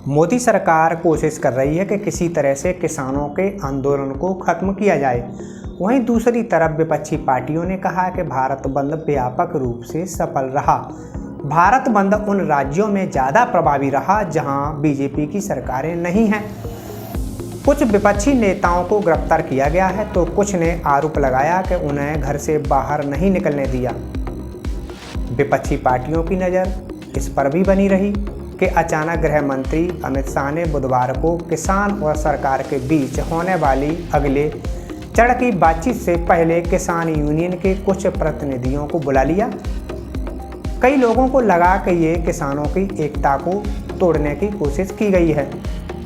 मोदी सरकार कोशिश कर रही है कि किसी तरह से किसानों के आंदोलन को खत्म किया जाए। वहीं दूसरी तरफ विपक्षी पार्टियों ने कहा कि भारत बंद व्यापक रूप से सफल रहा। भारत बंद उन राज्यों में ज़्यादा प्रभावी रहा जहां बीजेपी की सरकारें नहीं हैं। कुछ विपक्षी नेताओं को गिरफ्तार किया गया है तो कुछ ने आरोप लगाया कि उन्हें घर से बाहर नहीं निकलने दिया। विपक्षी पार्टियों की नज़र इस पर भी बनी रही कि अचानक गृह मंत्री अमित शाह ने बुधवार को किसान और सरकार के बीच होने वाली अगले चरण की बातचीत से पहले किसान यूनियन के कुछ प्रतिनिधियों को बुला लिया। कई लोगों को लगा कि ये किसानों की एकता को तोड़ने की कोशिश की गई है।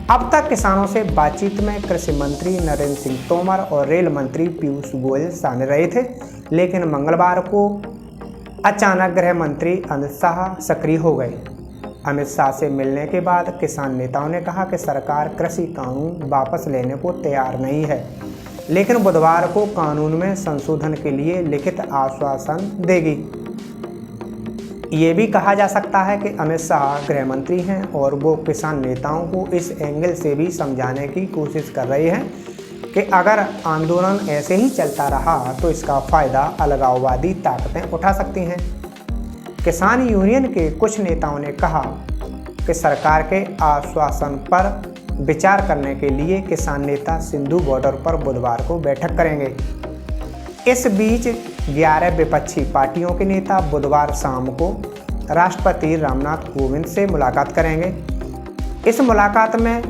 अब तक किसानों से बातचीत में कृषि मंत्री नरेंद्र सिंह तोमर और रेल मंत्री पीयूष गोयल शामिल रहे थे, लेकिन मंगलवार को अचानक गृह मंत्री अमित शाह सक्रिय हो गए। अमित शाह से मिलने के बाद किसान नेताओं ने कहा कि सरकार कृषि कानून वापस लेने को तैयार नहीं है, लेकिन बुधवार को कानून में संशोधन के लिए लिखित आश्वासन देगी। ये भी कहा जा सकता है कि अमित शाह गृह मंत्री हैं और वो किसान नेताओं को इस एंगल से भी समझाने की कोशिश कर रहे हैं कि अगर आंदोलन ऐसे ही चलता रहा तो इसका फ़ायदा अलगाववादी ताकतें उठा सकती हैं। किसान यूनियन के कुछ नेताओं ने कहा कि सरकार के आश्वासन पर विचार करने के लिए किसान नेता सिंधु बॉर्डर पर बुधवार को बैठक करेंगे। इस बीच 11 विपक्षी पार्टियों के नेता बुधवार शाम को राष्ट्रपति रामनाथ कोविंद से मुलाकात करेंगे। इस मुलाकात में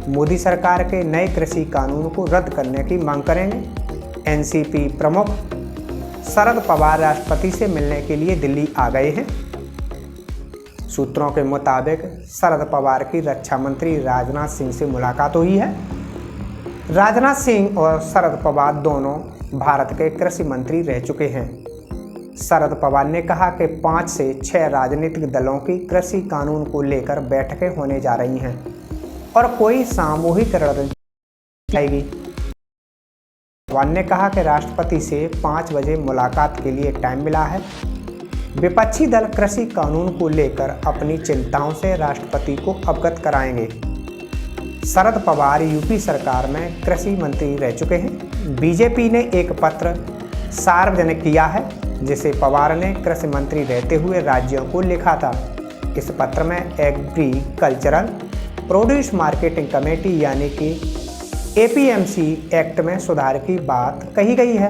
मोदी सरकार के नए कृषि कानून को रद्द करने की मांग करेंगे। एनसीपी प्रमुख शरद पवार राष्ट्रपति से मिलने के लिए दिल्ली आ गए हैं। सूत्रों के मुताबिक शरद पवार की रक्षा मंत्री राजनाथ सिंह से मुलाकात हुई है। राजनाथ सिंह और शरद पवार दोनों भारत के कृषि मंत्री रह चुके हैं। शरद पवार ने कहा कि 5 से 6 राजनीतिक दलों की कृषि कानून को लेकर बैठकें होने जा रही हैं और कोई सामूहिक रणनीति आएगी। पवार ने कहा कि राष्ट्रपति से 5 बजे मुलाकात के लिए टाइम मिला है। विपक्षी दल कृषि कानून को लेकर अपनी चिंताओं से राष्ट्रपति को अवगत कराएंगे। शरद पवार यूपी सरकार में कृषि मंत्री रह चुके हैं। बीजेपी ने एक पत्र सार्वजनिक किया है जिसे पवार ने कृषि मंत्री रहते हुए राज्यों को लिखा था। इस पत्र में एग्रीकल्चरल प्रोड्यूस मार्केटिंग कमेटी यानी कि एपीएमसी एक्ट में सुधार की बात कही गई है।